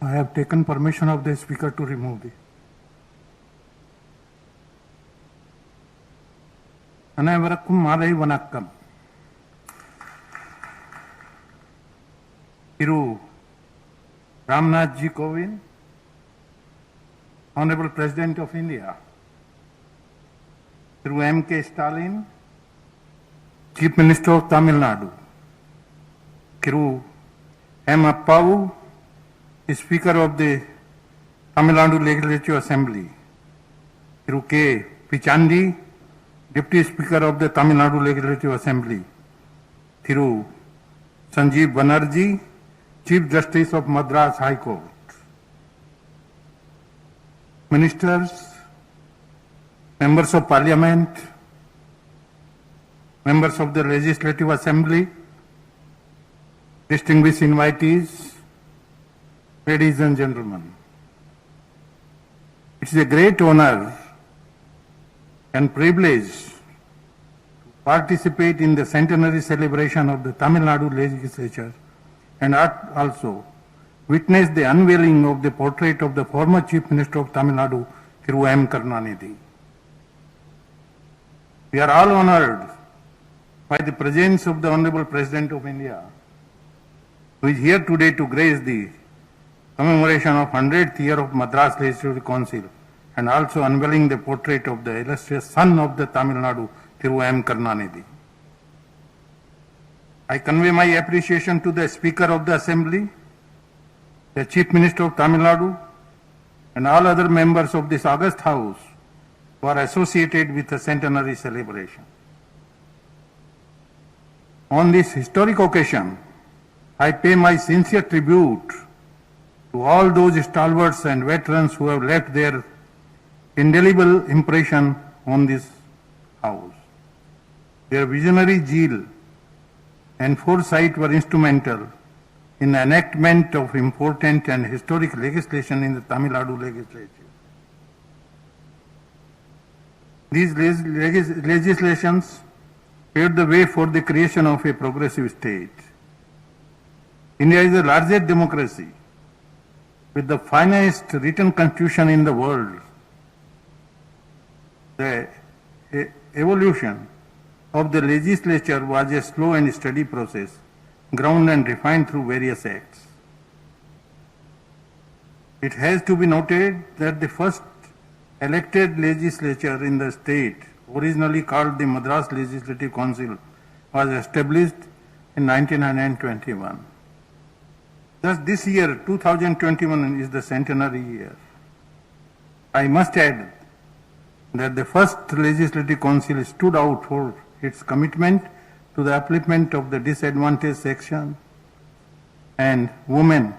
I have taken permission of the speaker to remove the. அனைவருக்கும் மாலை வணக்கம். திரு ராம்நாத்ஜி Kovind, Honorable President of India, Thiru M.K. Stalin, Chief Minister of Tamil Nadu, Thiru M. Appavu, Speaker of the Tamil Nadu Legislative Assembly, Thiru K. Pichandi, Deputy Speaker of the Tamil Nadu Legislative Assembly, Thiru Sanjeev Banerjee, Chief Justice of Madras High Court, Ministers, Members of Parliament, Members of the Legislative Assembly, distinguished invitees, ladies and gentlemen. It is a great honor and privilege to participate in the centenary celebration of the Tamil Nadu Legislature and also witness the unveiling of the portrait of the former Chief Minister of Tamil Nadu, Thiru M. Karunanidhi. We are all honored by the presence of the Honorable President of India, who is here today to grace the commemoration of 100th year of Madras Legislative Council and also unveiling the portrait of the illustrious son of the Tamil Nadu, Thiru M. Karunanidhi. I convey my appreciation to the Speaker of the Assembly, the Chief Minister of Tamil Nadu, and all other members of this august House who are associated with the centenary celebration. On this historic occasion, I pay my sincere tribute to all those stalwarts and veterans who have left their indelible impression on this House. Their visionary zeal and foresight were instrumental in the enactment of important and historic legislation in the Tamil Nadu Legislature. These legislations paved the way for the creation of a progressive state. India is the largest democracy with the finest written constitution in the world. The evolution of the legislature was a slow and steady process, ground and refined through various acts. It has to be noted that the first elected legislature in the state, originally called the Madras Legislative Council, was established in 1921. Thus, this year, 2021, is the centenary year. I must add that the first Legislative Council stood out for its commitment to the upliftment of the disadvantaged section and women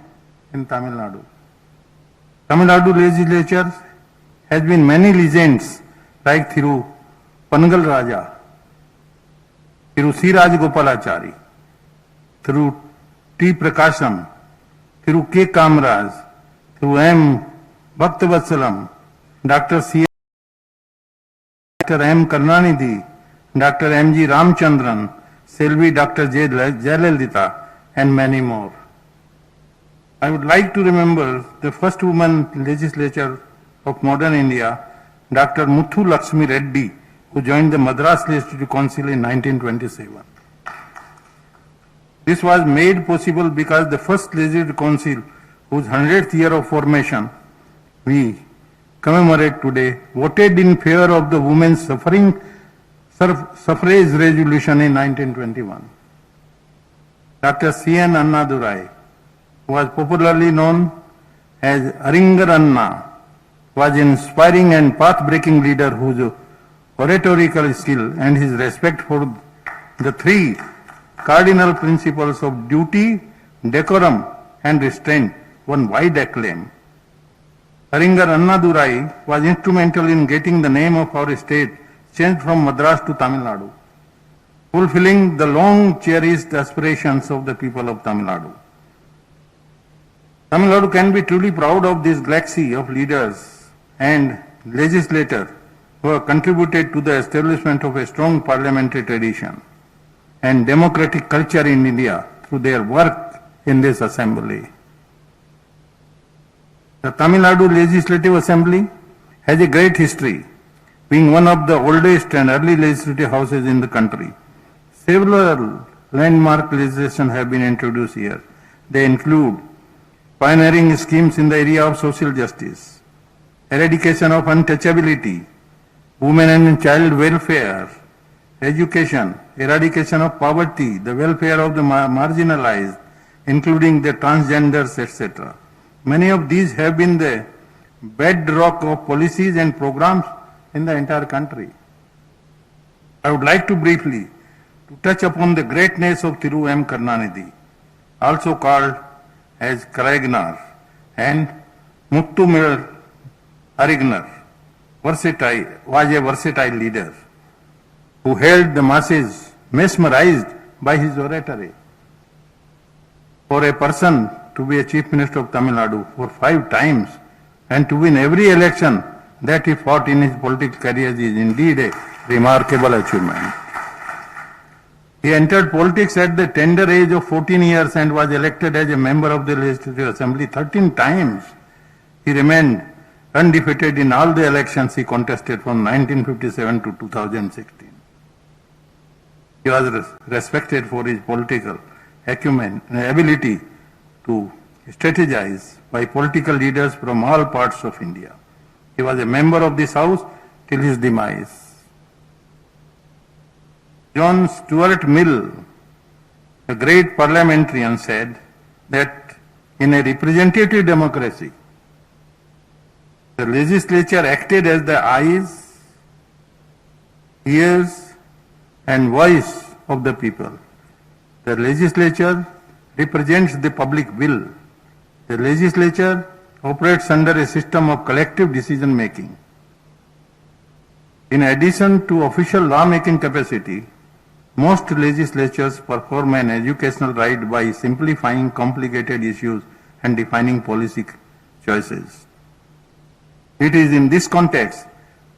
in Tamil Nadu. Tamil Nadu Legislature has been many legends like Thiru Pangal Raja, Thiru C. Rajagopalachari, Thiru T. Prakasham, Thiru K. Kamraj, Thiru M. Bhaktavasalam, Dr. C. Dr. M. Karunanidhi, Dr. M. G. Ramchandran, Selvi Dr. J. Jayalalitha, and many more. I would like to remember the first woman legislature of modern India, Dr. Muthu Lakshmi Reddy, who joined the Madras Legislative Council in 1927. This was made possible because the first Legislative Council, whose 100th year of formation we commemorate today, voted in favor of the women's suffrage resolution in 1921. Dr. C.N. Annadurai, who was popularly known as Aringar Anna, was an inspiring and path-breaking leader whose oratorical skill and his respect for the three cardinal principles of duty, decorum, and restraint won wide acclaim. Aringar Annadurai was instrumental in getting the name of our state changed from Madras to Tamil Nadu, fulfilling the long cherished aspirations of the people of Tamil Nadu. Tamil Nadu can be truly proud of this galaxy of leaders and legislators who have contributed to the establishment of a strong parliamentary tradition and democratic culture in India through their work in this assembly. The Tamil Nadu Legislative Assembly has a great history, being one of the oldest and early legislative houses in the country. Several landmark legislation have been introduced here. They include pioneering schemes in the area of social justice, eradication of untouchability, women and child welfare, education, eradication of poverty, the welfare of the marginalized, including the transgenders, etc. Many of these have been the bedrock of policies and programs in the entire country. I would like to briefly touch upon the greatness of Thiru M. Karunanidhi, also called as Karayagnar, and Muttumil Arignar, was a versatile leader who held the masses mesmerized by his oratory. For a person to be a Chief Minister of Tamil Nadu for 5 times and to win every election that he fought in his political career is indeed a remarkable achievement. He entered politics at the tender age of 14 years and was elected as a member of the Legislative Assembly 13 times. He remained undefeated in all the elections he contested from 1957 to 2016. He was respected for his political acumen and ability to strategize by political leaders from all parts of India. He was a member of this House till his demise. John Stuart Mill, a great parliamentarian, said that in a representative democracy, the legislature acted as the eyes, ears, and voice of the people. The legislature represents the public will. The legislature operates under a system of collective decision making. In addition to official law-making capacity, most legislatures perform an educational right by simplifying complicated issues and defining policy choices. It is in this context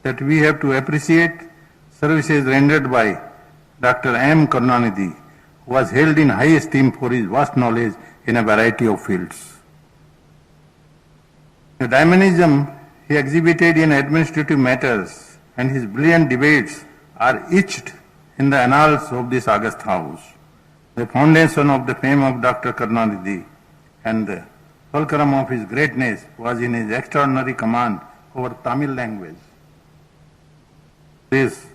that we have to appreciate services rendered by Dr. M. Karunanidhi, who was held in high esteem for his vast knowledge in a variety of fields. The dynamism he exhibited in administrative matters and his brilliant debates are etched in the annals of this august house. The foundation of the fame of Dr. Karunanidhi and the fulcrum of his greatness was in his extraordinary command over Tamil language. This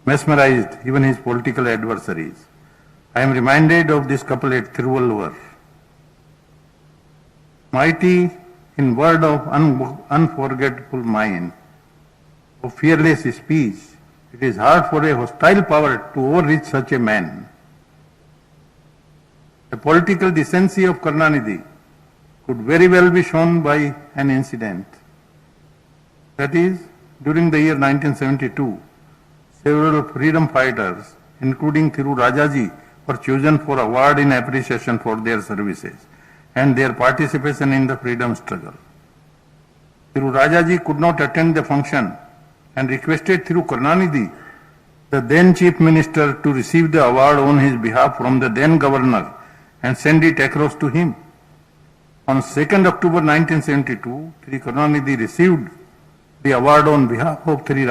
mesmerized even his political adversaries. I am reminded of this couplet Thiruvalluvar. Mighty in word of unforgettable mind, of fearless speech, it is hard for a hostile power to overreach such a man. The political decency of Karunanidhi could very well be shown by an incident. That is, during the year 1972, several freedom fighters, including Thiru Rajaji, were chosen for award in appreciation for their services and their participation in the freedom struggle. Thiru Rajaji could not attend the function and requested Thiru Karunanidhi, the then Chief Minister, to receive the award on his behalf from the then Governor and send it across to him. On 2nd October 1972, Thiru Karunanidhi received the award on behalf of Thiru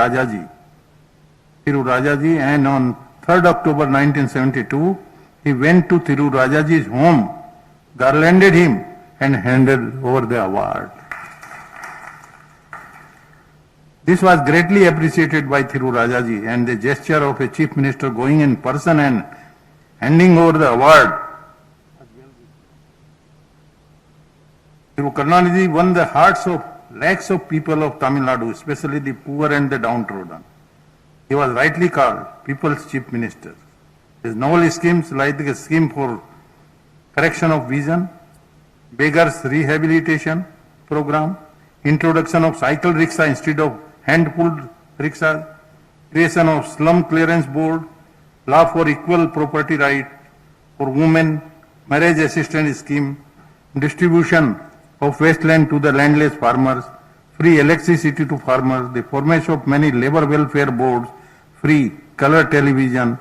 Rajaji, and on 3rd October 1972, he went to Thiru Rajaji's home, garlanded him and handed over the award. This was greatly appreciated by Thiru Rajaji, and the gesture of a Chief Minister going in person and handing over the award. Thiru Karunanidhi won the hearts of lakhs of people of Tamil Nadu, especially the poor and the downtrodden. He was rightly called People's Chief Minister. His novel schemes like the scheme for correction of vision, beggars rehabilitation program, introduction of cycle rickshaw instead of hand-pulled rickshaws, creation of slum clearance board, law for equal property right for women, marriage assistance scheme, distribution of wasteland to the landless farmers, free electricity to farmers, the formation of many labor welfare boards, free color television,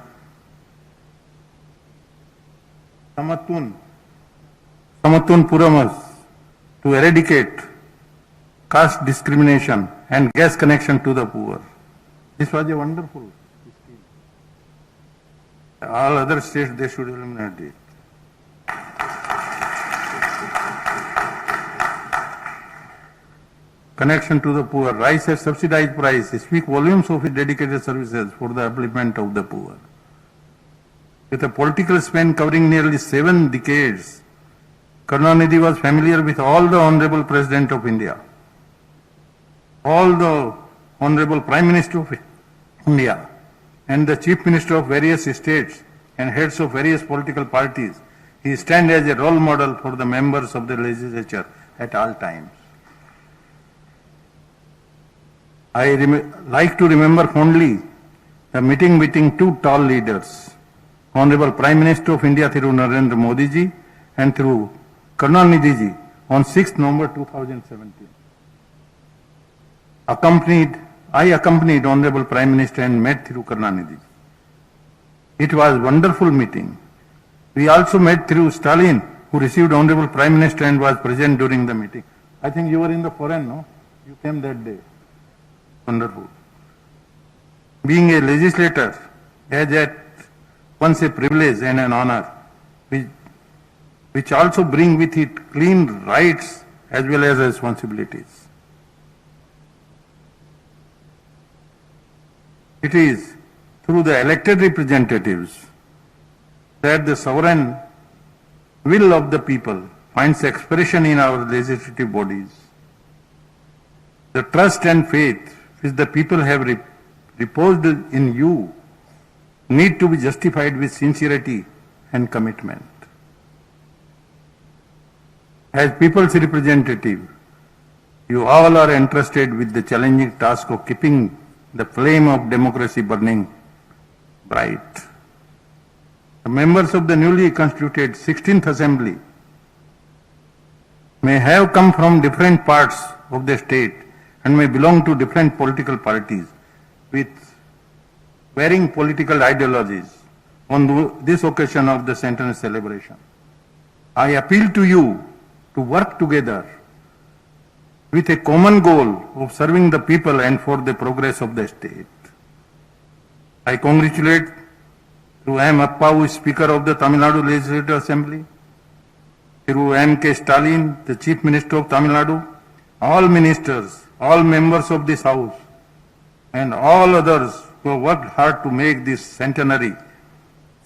Samatun Puramas to eradicate caste discrimination, and gas connection to the poor. This was a wonderful scheme. All other states, they should eliminate it. Connection to the poor, rice at subsidized price, speak volumes of its dedicated services for the upliftment of the poor. With a political span covering nearly 7 decades, Karunanidhi was familiar with all the Honorable President of India, all the Honorable Prime Minister of India, and the Chief Minister of various states and heads of various political parties. He stands as a role model for the members of the legislature at all times. I like to remember fondly the meeting between two tall leaders, Honorable Prime Minister of India through Narendra Modi ji and through Karunanidhi ji on 6th November 2017. I accompanied Honorable Prime Minister and met through Karunanidhi. It was a wonderful meeting. We also met through Stalin, who received Honorable Prime Minister and was present during the meeting. I think you were in the foreign, no? You came that day. Wonderful. Being a legislator is at once a privilege and an honor, which also bring with it clean rights as well as responsibilities. It is through the elected representatives that the sovereign will of the people finds expression in our legislative bodies. The trust and faith which the people have reposed in you need to be justified with sincerity and commitment. As people's representative, you all are entrusted with the challenging task of keeping the flame of democracy burning bright. The members of the newly constituted 16th Assembly may have come from different parts of the state and may belong to different political parties with varying political ideologies on this occasion of the centenary celebration. I appeal to you to work together with a common goal of serving the people and for the progress of the state. I congratulate through M. Appa, Speaker of the Tamil Nadu Legislative Assembly, through M.K. Stalin, the Chief Minister of Tamil Nadu, all ministers, all members of this House, and all others who have worked hard to make this centenary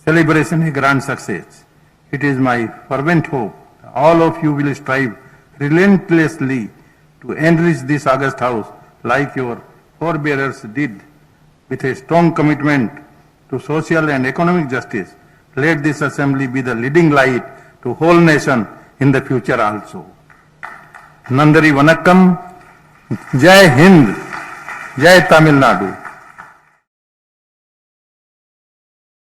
celebration a grand success. It is my fervent hope that all of you will strive relentlessly to enrich this august House like your forebearers did, with a strong commitment to social and economic justice. Let this assembly be the leading light to whole nation in the future also. Nandari Vanakkam, Jai Hind, Jai Tamil Nadu.